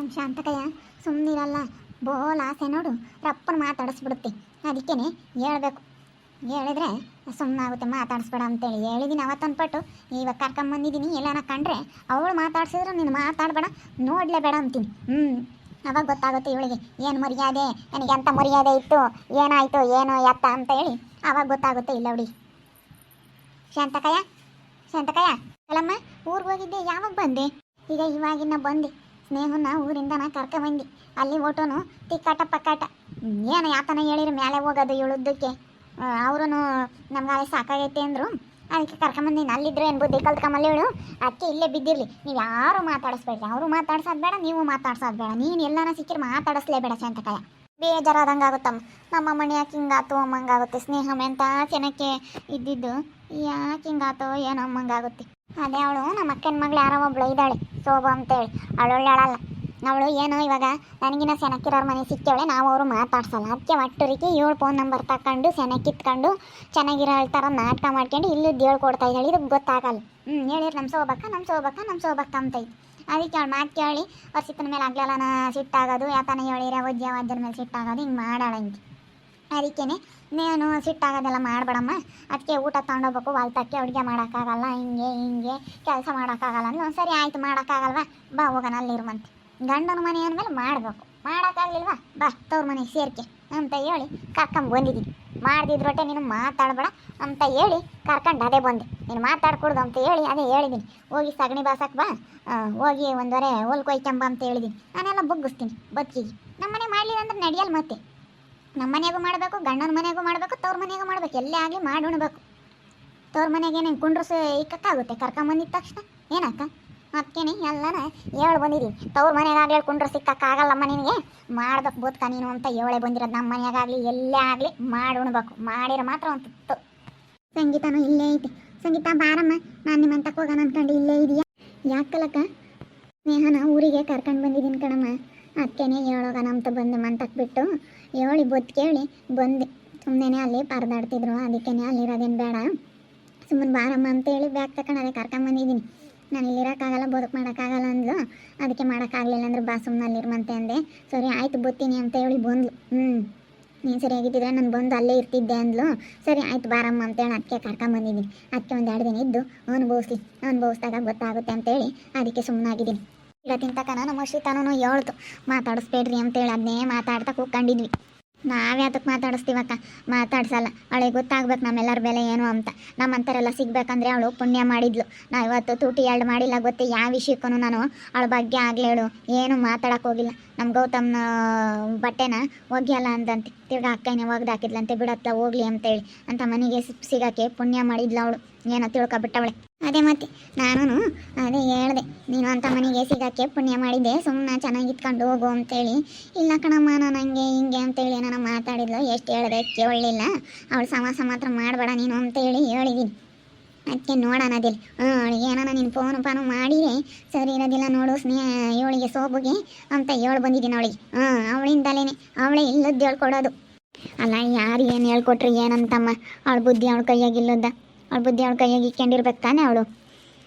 ನಮ್ಮ ಶಾಂತಕಯ್ಯ ಸುಮ್ಮನಿರಲ್ಲ, ಬೋಲ್ ಆಸೆ ನೋಡು ರಪ್ಪನ ಮಾತಾಡಿಸ್ಬಿಡುತ್ತೆ. ಅದಕ್ಕೇ ಹೇಳ್ಬೇಕು, ಹೇಳಿದ್ರೆ ಸುಮ್ಮನಾಗುತ್ತೆ. ಮಾತಾಡಿಸ್ಬೇಡ ಅಂತೇಳಿ ಹೇಳಿದ್ದೀನಿ ಅವತ್ತೊಂದು ಪಟ್ಟು. ಇವಾಗ ಕರ್ಕೊಂಬಂದಿದ್ದೀನಿ, ಎಲ್ಲಾನ ಕಂಡ್ರೆ ಅವಳು ಮಾತಾಡ್ಸಿದ್ರೆ ನೀನು ಮಾತಾಡಬೇಡ, ನೋಡಲೇಬೇಡ ಅಂತೀನಿ. ಅವಾಗ ಗೊತ್ತಾಗುತ್ತೆ ಇವಳಿಗೆ ಏನು ಮರ್ಯಾದೆ, ನನಗೆ ಎಂಥ ಮರ್ಯಾದೆ ಇತ್ತು, ಏನಾಯಿತು ಏನು ಎತ್ತ ಅಂತ ಹೇಳಿ ಆವಾಗ ಗೊತ್ತಾಗುತ್ತೆ. ಇಲ್ಲ ಹುಡಿ ಶಾಂತಕಯ್ಯ, ಶಾಂತಕಯ್ಯ ಅಲ್ಲಮ್ಮ, ಊರಿಗೆ ಹೋಗಿದ್ದೆ, ಯಾವಾಗ ಬಂದೆ? ಈಗ ಇವಾಗಿನ ಬಂದೆ. ಸ್ನೇಹನ ಊರಿಂದ ನಾ ಕರ್ಕೊಂಬಂದು ಅಲ್ಲಿ ಓಟೋನು ತಿಕ್ಕಾಟ ಪಕ್ಕಾಟ ಏನು ಯಾತನ ಹೇಳಿರಿ ಮೇಲೆ ಹೋಗೋದು ಹೇಳುದಕ್ಕೆ. ಅವರು ನಮ್ಗೆ ಸಾಕಾಗೈತೆ ಅಂದರು, ಅದಕ್ಕೆ ಕರ್ಕೊಂಬಂದಿನಿ. ಅಲ್ಲಿದ್ರೆ ಏನು ಬುದ್ಧಿ ಕಲ್ತ್ಕೊಂಬಲ್ಲಿ ಹೇಳು, ಅದಕ್ಕೆ ಇಲ್ಲೇ ಬಿದ್ದಿರಲಿ. ನೀವು ಯಾರು ಮಾತಾಡಿಸ್ಬೇಡ್ರಿ, ಅವರು ಮಾತಾಡ್ಸೋದು ಬೇಡ, ನೀವು ಮಾತಾಡ್ಸೋದು ಬೇಡ. ನೀನು ಎಲ್ಲಾನ ಸಿಕ್ಕಿದ್ರೆ ಮಾತಾಡಿಸ್ಲೇಬೇಡ ಶಾಂತಕಯ್ಯ. ಬೇಜಾರಾದಂಗೆ ಆಗುತ್ತಮ್ಮ. ನಮ್ಮ ಮನೆ ಯಾಕೆ ಹಿಂಗಾತು ಅಮ್ಮಂಗಾಗುತ್ತೆ. ಸ್ನೇಹ ಅಂತ ಚೆನ್ನಕ್ಕೆ ಇದ್ದಿದ್ದು ಯಾಕೆ ಹಿಂಗಾತೋ ಏನೋ ಅಮ್ಮಂಗಾಗುತ್ತೆ. ಅದೇ ಅವಳು ನಮ್ಮ ಅಕ್ಕನ ಮಗಳು ಯಾರೋ ಒಬ್ಳು ಇದ್ದಾಳೆ ಶೋಭಾ ಅಂತೇಳಿ, ಅವಳು ಒಳ್ಳೆಳಲ್ಲ. ಅವಳು ಏನೋ ಇವಾಗ ನನಗಿನ್ನ ಸೆನಕ್ಕಿರೋರ ಮನೆ ಸಿಕ್ಕವಳೆ, ನಾವು ಅವರು ಮಾತಾಡ್ಸಲ್ಲ. ಅದಕ್ಕೆ ಒಟ್ಟುರಿಗೆ 7 ಫೋನ್ ನಂಬರ್ ತಗೊಂಡು ಸೆನಕ್ಕಿತ್ಕೊಂಡು ಚೆನ್ನಾಗಿರೋ ಥರ ನಾಟಕ ಮಾಡ್ಕೊಂಡು ಇಲ್ಲಿದ್ದು ಹೇಳ್ಕೊಡ್ತಾ ಇದ್ದಾಳೆ. ಇದಕ್ಕೆ ಗೊತ್ತಾಗಲ್ಲ. ಹೇಳಿರಿ ನಮ್ಮ ಸೋಬಕ್ಕ ಅಂತೈತಿ. ಅದಕ್ಕೆ ಅವಳು ಮಾತು ಕೇಳಿ ವರ್ಷಿತನ ಮೇಲೆ ಆಗ್ಲೆಲ್ಲ ಸಿಟ್ಟಾಗೋದು, ಯಾತನ ಹೇಳಿರ ವಜ್ಜರ ಮೇಲೆ ಸಿಟ್ಟಾಗೋದು, ಹಿಂಗೆ ಮಾಡಾಳಂಗೆ. ಅದಕ್ಕೇ ನೀನು ಸಿಟ್ಟಾಗೋದೆಲ್ಲ ಮಾಡಬೇಡಮ್ಮ, ಅದಕ್ಕೆ ಊಟ ತೊಗೊಂಡೋಗ್ಬೇಕು, ಹೊಲ್ತಕ್ಕೆ ಅಡುಗೆ ಮಾಡೋಕ್ಕಾಗಲ್ಲ, ಹಿಂಗೆ ಕೆಲಸ ಮಾಡೋಕ್ಕಾಗಲ್ಲ ಅಂದ್ರೆ ಒಂದು ಸರಿ ಆಯಿತು, ಮಾಡೋಕ್ಕಾಗಲ್ವಾ ಬಾ ಹೋಗೋಣ ಅಲ್ಲಿರುವಂತೆ. ಗಂಡನ ಮನೆ ಅಂದಮೇಲೆ ಮಾಡಬೇಕು, ಮಾಡೋಕ್ಕಾಗಲಿಲ್ವಾ ಬಾ ತವ್ರ ಮನೆಗೆ ಸೇರ್ಕೆ ಅಂತ ಹೇಳಿ ಕರ್ಕೊಂಬಂದಿದ್ದೀನಿ. ಮಾಡ್ದಿದ್ರೊಟ್ಟೆ ನೀನು ಮಾತಾಡಬೇಡ ಅಂತ ಹೇಳಿ ಕರ್ಕೊಂಡು ಅದೇ ಬಂದೆ. ನೀನು ಮಾತಾಡ್ಕೊಡ್ದು ಅಂತ ಹೇಳಿ ಅದೇ ಹೇಳಿದ್ದೀನಿ. ಹೋಗಿ ಸಗಣಿ ಬಾಸಕ್ಕೆ ಬಾ, ಹೋಗಿ ಒಂದವರೆ ಹೊಲ್ಕೊಯ್ಕೊಂಬ ಅಂತ ಹೇಳಿದ್ದೀನಿ. ನಾನೆಲ್ಲ ಬಗ್ಗಿಸ್ತೀನಿ ಬದುಕಿಗೆ. ನಮ್ಮ ಮನೆ ಮಾಡಲಿಲ್ಲ ಅಂದ್ರೆ ನಡೆಯಲ್ಲ. ಮತ್ತೆ ನಮ್ಮ ಮನೆಗೂ ಮಾಡಬೇಕು, ಗಂಡನ ಮನೆಗೂ ಮಾಡಬೇಕು, ತವ್ರ ಮನೆಗೂ ಮಾಡಬೇಕು, ಎಲ್ಲೇ ಆಗಲಿ ಮಾಡಿ ಉಣ್ಬೇಕು. ತವ್ರ ಮನೆಗೆ ನೀನು ಕುಂಡ್ರಸು ಇಕ್ಕಾಗುತ್ತೆ ಕರ್ಕೊಂಬಂದಿದ ತಕ್ಷಣ ಏನಕ್ಕ. ಅದಕ್ಕೇನೆ ಎಲ್ಲನ ಹೇಳಿ ಬಂದಿದ್ದೀವಿ. ತವ್ರ ಮನೆಗಾಗಲಿ ಕುಂಡ್ರಸು ಇಕ್ಕಾಗಲ್ಲಮ್ಮ, ನಿನಗೆ ಮಾಡ್ಬೇಕು ಬೋದ್ಕ ನೀನು ಅಂತ ಹೇಳೇ ಬಂದಿರೋದು. ನಮ್ಮ ಮನೆಯಾಗಲಿ ಎಲ್ಲೇ ಆಗಲಿ ಮಾಡಿ ಉಣ್ಬೇಕು, ಮಾಡಿರೋ ಮಾತ್ರ ಒಂದು ತುತ್ತು. ಸಂಗೀತನೂ ಇಲ್ಲೇ ಐತಿ. ಸಂಗೀತ ಬಾರಮ್ಮ, ನಾನು ನಿಮ್ಮ ಅಂತಕ್ಕೆ ಹೋಗೋಣ ಅಂದ್ಕೊಂಡು ಇಲ್ಲೇ ಇದೆಯಾ? ಯಾಕಲಕ್ಕ? ಸ್ನೇಹನ ಊರಿಗೆ ಕರ್ಕೊಂಡು ಬಂದಿದ್ದೀನಿ ಕಣಮ್ಮ, ಅದಕ್ಕೇನೆ ಹೇಳೋಗೋಣ ಅಂತ ಬಂದೆ. ಮಂತಕ್ಕೆ ಬಿಟ್ಟು ಹೇಳಿ ಬೊತ್ತು ಕೇಳಿ ಬಂದೆ. ಸುಮ್ಮನೆ ಅಲ್ಲಿ ಪರದಾಡ್ತಿದ್ರು, ಅದಕ್ಕೇನೆ ಅಲ್ಲಿರೋದೇನು ಬೇಡ, ಸುಮ್ಮನೆ ಬಾರಮ್ಮ ಅಂತೇಳಿ ಬ್ಯಾಗ್ ತಗೊಂಡು ಅದೇ ಕರ್ಕೊಂಬಂದಿದ್ದೀನಿ. ನಾನು ಇಲ್ಲಿರೋಕ್ಕಾಗಲ್ಲ, ಬದುಕು ಮಾಡೋಕ್ಕಾಗಲ್ಲ ಅಂದ್ಲು. ಅದಕ್ಕೆ ಮಾಡೋಕ್ಕಾಗಲಿಲ್ಲ ಅಂದ್ರೆ ಬಾ ಸುಮ್ಮನೆ ಅಲ್ಲಿರುವಂತೆ ಅಂದೆ. ಸರಿ ಆಯಿತು ಬರ್ತೀನಿ ಅಂತ ಹೇಳಿ ಬಂದ್ಲು. ನೀನು ಸರಿಯಾಗಿದ್ದಿದ್ರೆ ನಾನು ಬಂದು ಅಲ್ಲೇ ಇರ್ತಿದ್ದೆ ಅಂದ್ಲು. ಸರಿ ಆಯ್ತು ಬಾರಮ್ಮ ಅಂತೇಳಿ ಅದಕ್ಕೆ ಕರ್ಕೊಂಬಂದಿದ್ದೀನಿ. ಅದಕ್ಕೆ ಒಂದು 2 ದಿನ ಇದ್ದು ಅನುಭವಿಸ್ದಾಗ ಗೊತ್ತಾಗುತ್ತೆ ಅಂತೇಳಿ ಅದಕ್ಕೆ ಸುಮ್ಮನಾಗಿದ್ದೀನಿ. ಈಗ ತಿಂತಕನ ನಮ್ಮ ಶ್ರೀತಾನೂ ಹೇಳ್ತು ಮಾತಾಡಿಸ್ಬೇಡ್ರಿ ಅಂತೇಳಿ, ಅದನ್ನೇ ಮಾತಾಡ್ತಾ ಕೂತ್ಕೊಂಡಿದ್ವಿ. ನಾವ್ಯಾತಕ್ಕೆ ಮಾತಾಡಿಸ್ತೀವಕ್ಕ? ಮಾತಾಡ್ಸಲ್ಲ. ಅವಳಿಗೆ ಗೊತ್ತಾಗ್ಬೇಕು ನಮ್ಮೆಲ್ಲರ ಬೆಲೆ ಏನು ಅಂತ. ನಮ್ಮಂಥರೆಲ್ಲ ಸಿಗ್ಬೇಕಂದ್ರೆ ಅವಳು ಪುಣ್ಯ ಮಾಡಿದ್ಲು. ನಾವು ಇವತ್ತು ತೂಟಿ 2 ಮಾಡಿಲ್ಲ ಗೊತ್ತೇ. ಯಾವ ವಿಷಯಕ್ಕೂ ನಾನು ಅವಳ ಬಗ್ಗೆ ಆಗ್ಲೇಳು ಏನು ಮಾತಾಡೋಕೆ ಹೋಗಿಲ್ಲ. ನಮ್ಮ ಗೌತಮ್ನ ಬಟ್ಟೆನ ಒಗ್ಯಲ್ಲ ಅಂದಂತೆ, ತಿರ್ಗಿ ಅಕ್ಕನೇ ಒಗ್ದಾಕಿದ್ಲಂತೆ, ಬಿಡತ್ತ ಹೋಗ್ಲಿ ಅಂತೇಳಿ ಅಂತ ಮನೆಗೆ ಸಿಗೋಕ್ಕೆ ಪುಣ್ಯ ಮಾಡಿದ್ಲು ಅವಳು. ಏನೋ ತಿಳ್ಕೊಬಿಟ್ಟವಳೆ. ಅದೇ ಮತ್ತೆ ನಾನು ಅದೇ ಹೇಳಿದೆ, ನೀನು ಅಂಥ ಮನೆಗೆ ಸಿಗೋಕ್ಕೆ ಪುಣ್ಯ ಮಾಡಿದ್ದೆ, ಸುಮ್ಮನೆ ಚೆನ್ನಾಗಿತ್ಕೊಂಡು ಹೋಗು ಅಂತೇಳಿ. ಇಲ್ಲ ಕಣಮ್ಮ ನಾನು ಹಂಗೆ ಹಿಂಗೆ ಅಂತೇಳಿ ನಾನು ಮಾತಾಡಿದ್ಲು. ಎಷ್ಟು ಹೇಳಿದೆ ಕೇಳಲಿಲ್ಲ. ಅವಳು ಸಮಾಸ ಮಾತ್ರ ಮಾಡಬೇಡ ನೀನು ಅಂತೇಳಿ ಹೇಳಿದ್ದೀನಿ. ಅದಕ್ಕೆ ನೋಡೋಣ ಅದಿಲ್ಲ ಅವಳಿಗೆ ಏನಾನ ನೀನು ಫೋನು ಮಾಡಿದರೆ ಸರಿ ಇರೋದಿಲ್ಲ ನೋಡು ಸ್ನೇಹ ಇವಳಿಗೆ ಸೋಬುಗೆ ಅಂತ ಹೇಳಿ ಬಂದಿದ್ದೀನಿ ಅವಳಿಗೆ. ಅವಳಿಂದಲೇ ಅವಳೇ ಇಲ್ಲದ್ದು ಹೇಳ್ಕೊಡೋದು. ಅಲ್ಲ ಯಾರು ಏನು ಹೇಳ್ಕೊಟ್ರಿ ಏನಂತಮ್ಮ, ಅವಳ ಬುದ್ಧಿ ಅವಳ ಕೈಯಾಗಿಲ್ಲದ, ಅವಳ ಬುದ್ಧಿ ಅವಳ ಕೈಯಾಗಿ ಇಕ್ಕೊಂಡಿರ್ಬೇಕು ತಾನೆ ಅವಳು.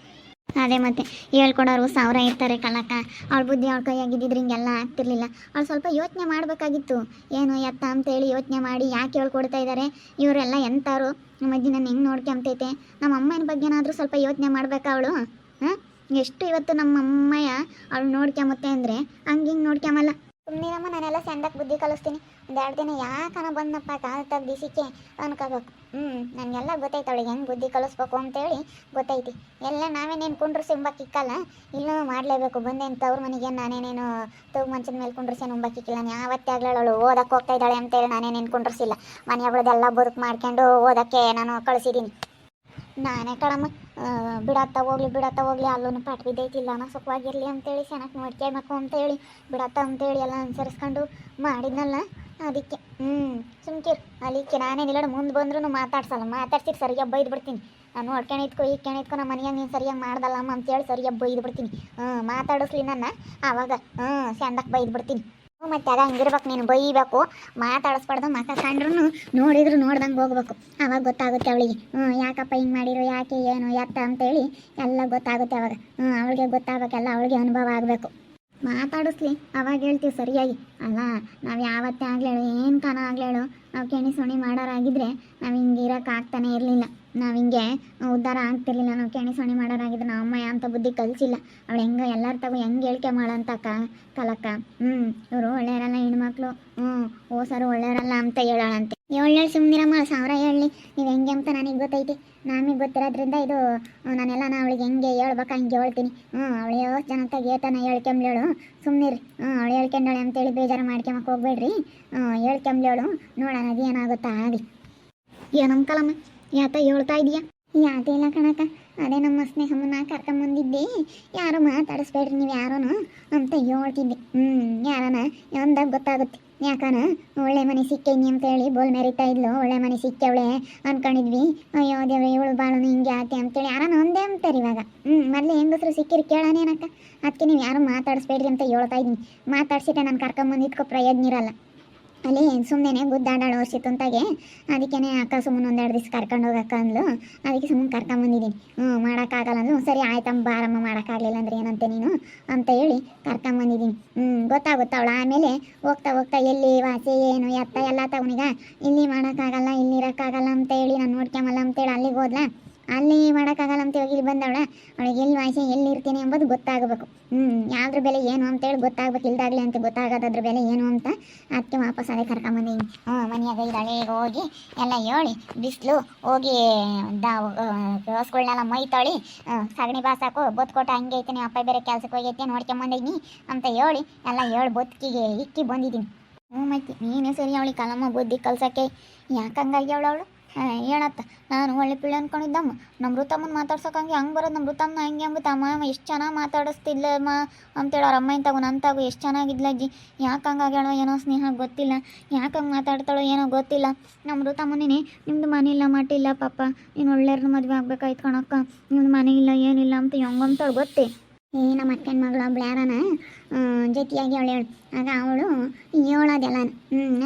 ಅದೇ ಮತ್ತೆ ಹೇಳ್ಕೊಡೋರು 1000 ಇರ್ತಾರೆ ಕಲಕ. ಅವಳ ಬುದ್ಧಿ ಅವಳ ಕೈಯಾಗಿದ್ದಿದ್ರೆ ಹಿಂಗೆಲ್ಲ ಆಗ್ತಿರ್ಲಿಲ್ಲ. ಅವಳು ಸ್ವಲ್ಪ ಯೋಚನೆ ಮಾಡಬೇಕಾಗಿತ್ತು, ಏನು ಎತ್ತ ಅಂತೇಳಿ ಯೋಚನೆ ಮಾಡಿ ಯಾಕೆ ಹೇಳ್ಕೊಡ್ತಾ ಇದ್ದಾರೆ ಇವರೆಲ್ಲ ಎಂಥವ್ರು, ನಮ್ಮ ಅಜ್ಜಿ ನನ್ನ ಹೆಂಗೆ ನೋಡ್ಕೊಂತೈತೆ, ನಮ್ಮ ಅಮ್ಮನ ಬಗ್ಗೆನಾದರೂ ಸ್ವಲ್ಪ ಯೋಚನೆ ಮಾಡ್ಬೇಕಾ ಅವಳು. ಎಷ್ಟು ಇವತ್ತು ನಮ್ಮ ಅಮ್ಮಯ್ಯ ಅವಳು ನೋಡ್ಕೊಂಬತ್ತೆ ಅಂದರೆ ಹಂಗೆ ಹಿಂಗೆ ನೋಡ್ಕೊಂಬಲ್ಲ. ಸುಮ್ಮನಿರಮ್ಮ, ನಾನೆಲ್ಲ ಸೆಂದಕ್ಕೆ ಬುದ್ಧಿ ಕಲಿಸ್ತೀನಿ. ಒಂದು 2 ದಿನ ಯಾಕನ ಬಂದಪ್ಪ ಕಾಲು ತೆಗ್ದಿಸಿಕ್ಕೆ ಅನ್ಕೋಬೇಕು. ನನಗೆಲ್ಲ ಗೊತ್ತೈತೆ ಅವಳಿಗೆ ಹೆಂಗೆ ಬುದ್ಧಿ ಕಲಿಸ್ಬೇಕು ಅಂತೇಳಿ ಗೊತ್ತೈತಿ. ಎಲ್ಲ ನಾವೇನೇನು ಕುಂಡ್ರಿಸಿ ಉಂಬಕ್ಕಿಕ್ಕಲ್ಲ, ಇಲ್ಲ ಮಾಡಲೇಬೇಕು. ಬಂದೇನು ತವ್ರ ಮನೆಗೆ ನಾನೇನೇನು ತವ್ ಮಂಚದ ಮೇಲೆ ಕುಂಡ್ರಿಸೇನು ಉಂಬಕ್ಕಿಕ್ಕಿಲ್ಲ. ಯಾವತ್ತೇ ಆಗ್ಲವಳು ಓದಕ್ಕೆ ಹೋಗ್ತಾ ಇದ್ದಾಳೆ ಅಂತೇಳಿ ನಾನೇನೇನು ಕುಂಡ್ರಿಸಿಲ್ಲ. ಮನೆಗಳದೆಲ್ಲ ಬದುಕು ಮಾಡ್ಕೊಂಡು ಓದೋಕ್ಕೆ ನಾನು ಕಳಿಸಿದ್ದೀನಿ. ನಾನೇ ಕಣಮ್ಮ ಬಿಡತ್ತ ಹೋಗ್ಲಿ ಅಲ್ಲೂ ಪಾಠ ಬಿದ್ದೈತಿಲ್ಲ ನಾ ಸುಖವಾಗಿರಲಿ ಅಂತೇಳಿ ಚೆನ್ನಾಗಿ ನೋಡ್ಕೊಳ್ಬೇಕು ಅಂತೇಳಿ ಬಿಡತ್ತ ಅಂತೇಳಿ ಎಲ್ಲ ಅನುಸರಿಸ್ಕೊಂಡು ಮಾಡಿದ್ನಲ್ಲ. ಅದಕ್ಕೆ ಸುಮ್ಕಿರು ಅಲ್ಲಿಕ್ಕೆ ನಾನೇನಿಲ್ಲ ಮುಂದೆ ಬಂದ್ರೂ ಮಾತಾಡ್ಸಿಟ್ಟು ಸರಿಯಾಗಿ ಬೈದು ಬಿಡ್ತೀನಿ. ನಾನು ನೋಡ್ಕೊಂಡಿದ್ಕೊ ನಮ್ಮ ಮನೆಯಾಗ ನೀನು ಸರಿಯಾಗಿ ಮಾಡ್ದಲ್ಲಮ್ಮ ಅಂತೇಳಿ ಸರಿಯಾಗಿ ಬೈದು ಬಿಡ್ತೀನಿ. ಮಾತಾಡಿಸ್ಲಿ ನನ್ನ ಆವಾಗ ಚಂದಕ್ಕೆ ಬೈದು ಬಿಡ್ತೀನಿ. ಮತ್ತೆ ಆಗ ಹಂಗಿರ್ಬೇಕು, ನೀನು ಬೈಬೇಕು, ಮಾತಾಡಿಸ್ಬಾರ್ದು. ಮಕ್ಕ ಕಂಡ್ರು ನೋಡಿದ್ರು ನೋಡ್ದಂಗೆ ಹೋಗ್ಬೇಕು. ಆವಾಗ ಗೊತ್ತಾಗುತ್ತೆ ಅವಳಿಗೆ ಯಾಕಪ್ಪ ಹಿಂಗೆ ಮಾಡಿರೋ, ಯಾಕೆ ಏನು ಎತ್ತ ಅಂತೇಳಿ ಎಲ್ಲ ಗೊತ್ತಾಗುತ್ತೆ ಅವಾಗ. ಅವಳಿಗೆ ಗೊತ್ತಾಗಬೇಕೆಲ್ಲ, ಅವಳಿಗೆ ಅನುಭವ ಆಗಬೇಕು. ಮಾತಾಡಿಸ್ಲಿ ಅವಾಗ ಹೇಳ್ತೀವಿ ಸರಿಯಾಗಿ. ಅಲ್ಲ ನಾವು ಯಾವತ್ತೇ ಆಗ್ಲೇಳು ಏನು ಕಾನ ಆಗ್ಲೇಳು ನಾವು ಕೆಣಿ ಸೊಣಿ ಮಾಡೋರಾಗಿದ್ರೆ ನಾವು ಹಿಂಗೆ ಇರೋಕೆ ಆಗ್ತಾನೆ ಇರಲಿಲ್ಲ. ನಾವು ಹಿಂಗೆ ಉದ್ಧಾರ ಆಗ್ತಿರ್ಲಿಲ್ಲ. ನಾವು ಕೆಣಿ ಸೊಣಿ ಮಾಡೋರಾಗಿದ್ರೆ ನಾವು ಅಮ್ಮ ಅಂತ ಬುದ್ಧಿ ಕಲಿಸಿಲ್ಲ. ಅವಳು ಹೆಂಗೆ ಎಲ್ಲರ ತಗೋ ಹೆಂಗೆ ಹೇಳಿಕೆ ಮಾಡಂತ ಕಲಕ್ಕ. ಇವರು ಒಳ್ಳೆಯವರಲ್ಲ ಹೆಣ್ಮಕ್ಳು, ಓಸರು ಒಳ್ಳೆಯವರಲ್ಲ ಅಂತ ಹೇಳೋಳಂತೆ. ಏಳು ಸುಮ್ಮನಿರಮ್ಮ, 1000 ಹೇಳಲಿ ನೀವು ಹೆಂಗೆ ಅಂತ ನನಗೆ ಗೊತ್ತೈತಿ. ನಮಗೆ ಗೊತ್ತಿರೋದ್ರಿಂದ ಇದು ನಾನೆಲ್ಲ ಅವಳಿಗೆ ಹೆಂಗೆ ಹೇಳ್ಬೇಕು ಹಂಗೆ ಹೇಳ್ತೀನಿ. ಅವಳು ಎಷ್ಟು ಜನ ಗೇಟನ ಹೇಳ್ಕೊಂಬ್ಲೇಳು, ಸುಮ್ಮನಿರಿ. ಅವಳು ಹೇಳ್ಕೊಂಡಾಳೆ ಅಂತೇಳಿ ಬೇಜಾರು ಮಾಡ್ಕೊಂಬಕ್ಕೆ ಹೋಗ್ಬೇಡ್ರಿ. ಹೇಳ್ಕೊಂಬ್ಲೇಳು, ನೋಡೋಣ ಅದು ಏನಾಗುತ್ತಾ ಆಗಲಿ. ಏನಮ್ಮ ಕಲಮ್ಮ ಯಾತ ಹೇಳ್ತಾ ಇದೀಯಾ? ಯಾತ ಇಲ್ಲ ಕಣಕ್ಕ, ಅದೇ ನಮ್ಮ ಸ್ನೇಹಮ್ಮನ್ನ ಕರ್ಕೊಂಬಂದಿದ್ದೆ. ಯಾರು ಮಾತಾಡಿಸ್ಬೇಡ್ರಿ ನೀವು ಯಾರೂ ಅಂತ ಹೇಳ್ತಿದ್ದೆ. ಯಾರನ ಒಂದಾಗ ಗೊತ್ತಾಗುತ್ತೆ. ಯಾಕನ ಒಳ್ಳೆ ಮನೆ ಸಿಕ್ಕೈನಿ ಅಂತ ಹೇಳಿ ಬೋಲ್ ಮೆರಿತಾ ಇದ್ಲು. ಒಳ್ಳೆ ಮನೆ ಸಿಕ್ಕವಳೆ ಅನ್ಕೊಂಡಿದ್ವಿ. ಅಯ್ಯೋ ದೇವ್ರೆ ಇವಳು ಬಾಳು ಹಿಂಗೆ ಆತೆ ಅಂತೇಳಿ ಯಾರನ ಒಂದೇ ಅಂತಾರೆ ಇವಾಗ. ಮೊದಲೇ ಹೆಂಗಸರು ಸಿಕ್ಕಿರಿ ಕೇಳೋನೇನಕ್ಕ. ಅದಕ್ಕೆ ನೀವು ಯಾರು ಮಾತಾಡಿಸ್ಬೇಡ್ರಿ ಅಂತ ಹೇಳ್ತಾ ಇದ್ದೀನಿ. ಮಾತಾಡ್ಸಿದ್ರೆ ನಾನು ಕರ್ಕೊಂಬಂದಿದ್ಕೋ ಪ್ರಯೋಜನ ಇರಲ್ಲ. ಅಲ್ಲಿ ಸುಮ್ಮನೆ ಗುದ್ದಾಡಾಳು ವರ್ಷಿತ್ತು ಅಂತಾಗೆ. ಅದಕ್ಕೇ ಅಕ್ಕ ಸುಮ್ಮನೆ 1-2 ದಿವಸ ಕರ್ಕೊಂಡು ಹೋಗಕ್ಕ ಅಂದ್ಲು. ಅದಕ್ಕೆ ಸುಮ್ಮನೆ ಕರ್ಕೊಂಬಂದಿದ್ದೀನಿ. ಮಾಡೋಕ್ಕಾಗಲ್ಲ ಅಂದ್ಲು. ಸರಿ ಆಯ್ತಮ್ಮ ಬಾರಮ್ಮ, ಮಾಡೋಕ್ಕಾಗಲಿಲ್ಲ ಅಂದ್ರೆ ಏನಂತೆ ನೀನು ಅಂತ ಹೇಳಿ ಕರ್ಕೊಂಬಂದಿದ್ದೀನಿ. ಗೊತ್ತಾಗುತ್ತೆ ಅವಳು ಆಮೇಲೆ ಹೋಗ್ತಾ ಹೋಗ್ತಾ ಎಲ್ಲಿ ವಾಸಿ ಏನು ಎತ್ತ ಎಲ್ಲ ತಗೊಂಡೀಗ ಇಲ್ಲಿ ಮಾಡೋಕ್ಕಾಗಲ್ಲ ಇಲ್ಲಿ ಇರೋಕ್ಕಾಗಲ್ಲ ಅಂತ ಹೇಳಿ ನಾನು ನೋಡ್ಕೊಂಬಲ್ಲ ಅಂತೇಳಿ ಅಲ್ಲಿಗೆ ಹೋದ್ಲ. ಅಲ್ಲಿ ಮಾಡೋಕ್ಕಾಗಲ್ಲ ಅಂತ ಹೋಗಿ ಇಲ್ಲಿ ಬಂದವಳ. ಅವಳಿಗೆ ಎಲ್ಲಿ ವಾಸಿ ಎಲ್ಲಿ ಇರ್ತೀನಿ ಎಂಬುದು ಗೊತ್ತಾಗಬೇಕು. ಯಾವ್ದ್ರ ಬೆಲೆ ಏನು ಅಂತೇಳಿ ಗೊತ್ತಾಗ್ಬೇಕು. ಇಲ್ದಾಗಲಿ ಅಂತ ಗೊತ್ತಾಗೋದ್ರ ಬೆಲೆ ಏನು ಅಂತ ಅದಕ್ಕೆ ವಾಪಸ್ ಅದೇ ಕರ್ಕೊಂಬಂದಿದ್ದೀನಿ. ಮನೆಯಾಗ ಇದ್ದಾಳೆ ಹೋಗಿ ಎಲ್ಲ ಹೇಳಿ ಬಿಸಿಲು ಹೋಗಿ ಹಸುಗಳನ್ನೆಲ್ಲ ಮೈ ತೊಳಿ ಸಗಣಿ ಬಾಸಾಕು ಬೊತ್ಕೊಟ್ಟು ಹಂಗೆ ಐತೆ. ನೀವು ಅಪ್ಪ ಬೇರೆ ಕೆಲ್ಸಕ್ಕೆ ಹೋಗೈತೆ ನೋಡ್ಕೊಂಬಂದಿದ್ದೀನಿ ಅಂತ ಹೇಳಿ ಎಲ್ಲ ಹೇಳಿ ಬೊತ್ತಿಗೆ ಇಕ್ಕಿ ಬಂದಿದ್ದೀನಿ. ಮೈತಿ ನೀನೇ ಸರಿ ಅವಳಿಗೆ ಕಲಮ್ಮ ಬುದ್ಧಿ ಕಲ್ಸೋಕ್ಕೆ ಯಾಕಂಗಾಗಿ ಅವಳು ಹೇಳತ್ತ. ನಾನು ಒಳ್ಳೆ ಪಿಳ್ಳೆ ಅಂದ್ಕೊಂಡಿದ್ದಮ್ಮ. ನಮ್ಮ ಋತಮ್ಮನ ಮಾತಾಡ್ಸೋಕಂಗೆ ಹಂಗೆ ಬರೋದು. ನಮ್ಮ ಋತಮ್ಮನ ಹಂಗೆ ಅಂಬಿಟ್ಟು ಅಮ್ಮ ಎಷ್ಟು ಚೆನ್ನಾಗಿ ಮಾತಾಡಿಸ್ತಿಲ್ಲಮ್ಮ ಅಂತೇಳಿ ಅವ್ರ ಅಮ್ಮನ ತಗೋ ನನ್ನ ತಗೋ ಎಷ್ಟು ಚೆನ್ನಾಗಿದ್ಲ ಅಜ್ಜಿ. ಯಾಕೆ ಹಂಗಾಗ್ಯಾಳೋ ಏನೋ ಸ್ನೇಹ ಗೊತ್ತಿಲ್ಲ. ಯಾಕೆ ಹಂಗೆ ಮಾತಾಡ್ತಾಳೋ ಏನೋ ಗೊತ್ತಿಲ್ಲ. ನಮ್ಮ ಋತಮ್ಮನೇ ನಿಮ್ಮದು ಮನೆ ಇಲ್ಲ ಮಟ್ಟಿಲ್ಲ ಪಾಪ, ನೀನು ಒಳ್ಳೆಯವ್ರನ್ನ ಮದುವೆ ಆಗ್ಬೇಕಾಯ್ತು ಕಣಕ್ಕ, ನಿಮ್ಮದು ಮನೆ ಇಲ್ಲ ಏನಿಲ್ಲ ಅಂತ ಹೆಂಗಂತಾಳು ಗೊತ್ತೇ. ನಮ್ಮ ಅಕ್ಕನ ಮಗಳು ಒಬ್ಳು ಯಾರನ ಜೊತೆಯಾಗಿ ಅವಳು ಆಗ ಅವಳು ಹೇಳೋದೆಲ್ಲ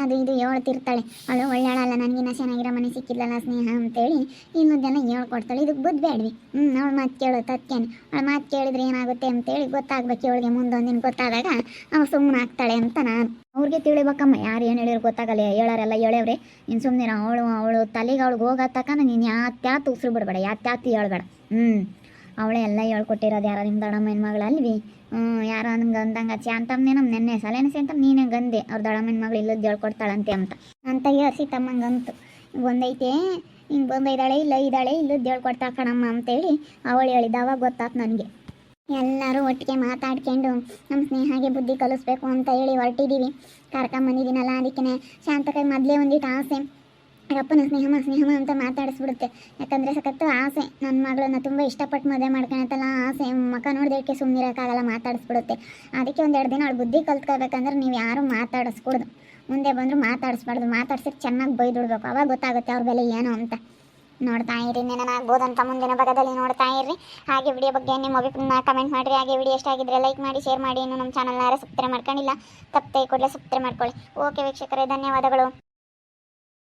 ಅದು ಇದು ಹೇಳ್ತಿರ್ತಾಳೆ. ಅವಳು ಒಳ್ಳೆಯಳಲ್ಲ, ನನಗಿನ್ನ ಚೆನ್ನಾಗಿರೋ ಮನೆ ಸಿಕ್ಕಿದ್ಲಲ್ಲ ಸ್ನೇಹ ಅಂತೇಳಿ ಇನ್ನೊಂದೆಲ್ಲ ಹೇಳ್ಕೊಡ್ತಾಳೆ. ಇದಕ್ಕೆ ಬುದ್ಬೇಡ್ವಿ. ಅವಳು ಮಾತು ಕೇಳೋ ತತ್ಕೇನು. ಅವಳು ಮಾತು ಕೇಳಿದ್ರೆ ಏನಾಗುತ್ತೆ ಅಂತೇಳಿ ಗೊತ್ತಾಗ್ಬೇಕು. ಇವಳಿಗೆ ಮುಂದೊಂದಿನ ಗೊತ್ತಾದಾಗ ಅವಳು ಸುಮ್ಮನೆ ಆಗ್ತಾಳೆ ಅಂತ ನಾನು. ಅವ್ರಿಗೆ ತಿಳಿಬೇಕಮ್ಮ, ಯಾರು ಏನು ಹೇಳಿದ್ರು ಗೊತ್ತಾಗಲ್ಲ. ಹೇಳೋರೆಲ್ಲ ಹೇಳೇವ್ರೆ ಇನ್ನು ಸುಮ್ಮನೆ ಅವಳು ತಲೆಗೆ ಅವಳಿಗೆ ಹೋಗೋ ತಕ್ಕ ನೀನು ಯಾತ್ಯಾತು ಉಸಿರು ಬಿಡಬೇಡ, ಯಾತ್ಯಾತು ಹೇಳ್ಬೇಡ. ಅವಳೇ ಎಲ್ಲ ಹೇಳ್ಕೊಟ್ಟಿರೋದು. ಯಾರೋ ನಿಮ್ಮ ದೊಡ್ಡಮ್ಮ ಹೆಣ್ಮಗಳು ಅಲ್ವಿ. ಯಾರೋ ನಮ್ಗೆ ಅಂದಂಗೆ ಶಾಂತಮ್ಮನೇ ನಮ್ಮ ನೆನ್ನೆ ಸಲೇನಸಿ ಅಂತ ನೀನೇ ಗಂದೆ ಅವ್ರ ದೊಡ್ಡಮ್ಮ ಹೆಣ್ಮಗಳು ಇಲ್ಲದ್ದು ಹೇಳ್ಕೊಡ್ತಾಳಂತೆ ಅಂತ ಹೇಳ್ಸಿ ತಮ್ಮಂಗಂತು ಬಂದೈತೆ ಹಿಂಗೆ ಬಂದೈದಾಳೆ ಇಲ್ಲ ಇಲ್ಲದ್ದು ಹೇಳ್ಕೊಡ್ತಾಳೆ ಕಣಮ್ಮ ಅಂತೇಳಿ ಅವಳು ಹೇಳಿದ. ಅವಾಗ ಗೊತ್ತಾತು ನನಗೆ. ಎಲ್ಲರೂ ಒಟ್ಟಿಗೆ ಮಾತಾಡ್ಕೊಂಡು ನಮ್ಮ ಸ್ನೇಹಾಗೆ ಬುದ್ಧಿ ಕಲಿಸ್ಬೇಕು ಅಂತ ಹೇಳಿ ಹೊರಟಿದ್ದೀವಿ. ಕರ್ಕೊಂಬಂದಿದ್ದೀನಲ್ಲ ಅದಕ್ಕೆ ಶಾಂತಕಾಯಿ ಮೊದಲೇ ಒಂದಿಟ್ಟು ಆಸೆ ಅಪ್ಪನ ಸ್ನೇಹಮ್ಮ ಅಂತ ಮಾತಾಡಿಸ್ಬಿಡುತ್ತೆ. ಯಾಕಂದರೆ ಸಖತ್ತು ಆಸೆ. ನನ್ನ ಮಗಳನ್ನ ತುಂಬ ಇಷ್ಟಪಟ್ಟು ಮದುವೆ ಮಾಡ್ಕೊಳತ್ತಲ್ಲ ಆಸೆ. ಮಕ್ಕ ನೋಡಿದಕ್ಕೆ ಸುಮ್ಮನಿರೋಕ್ಕಾಗಲ್ಲ, ಮಾತಾಡಿಸ್ಬಿಡುತ್ತೆ. ಅದಕ್ಕೆ 1-2 ದಿನ ಅವಳು ಬುದ್ಧಿ ಕಲ್ತ್ಕೋಬೇಕಂದ್ರೆ ನೀವು ಯಾರು ಮಾತಾಡಿಸ್ಕೊಡ್ದು. ಮುಂದೆ ಬಂದರೂ ಮಾತಾಡಿಸ್ಬಾರ್ದು. ಮಾತಾಡ್ಸಿದ್ರೆ ಚೆನ್ನಾಗಿ ಬೈದುಡ್ಬೇಕು. ಅವಾಗ ಗೊತ್ತಾಗುತ್ತೆ ಅವ್ರ ಬೆಲೆ ಏನು ಅಂತ. ನೋಡ್ತಾ ಇರಿ, ಏನಾಗ್ಬೋದು ಅಂತ ಮುಂದಿನ ಭಾಗದಲ್ಲಿ ನೋಡ್ತಾ ಇರ್ರಿ. ಹಾಗೆ ವಿಡಿಯೋ ಬಗ್ಗೆ ನಿಮ್ಮ ಅಭಿಪ್ರಾಯ ಕಮೆಂಟ್ ಮಾಡಿರಿ. ಹಾಗೆ ವಿಡಿಯೋ ಇಷ್ಟ ಆಗಿದ್ರೆ ಲೈಕ್ ಮಾಡಿ, ಶೇರ್ ಮಾಡಿ. ಇನ್ನು ನಮ್ಮ ಚಾನಲ್ನ ಯಾರು ಸಬ್ಸ್ಕ್ರೈಬ್ ಮಾಡ್ಕೊಂಡಿಲ್ಲ ತಪ್ಪದೆ ಕೂಡಲೇ ಸಬ್ಸ್ಕ್ರೈಬ್ ಮಾಡ್ಕೊಳ್ಳಿ. ಓಕೆ ವೀಕ್ಷಕರೇ, ಧನ್ಯವಾದಗಳು.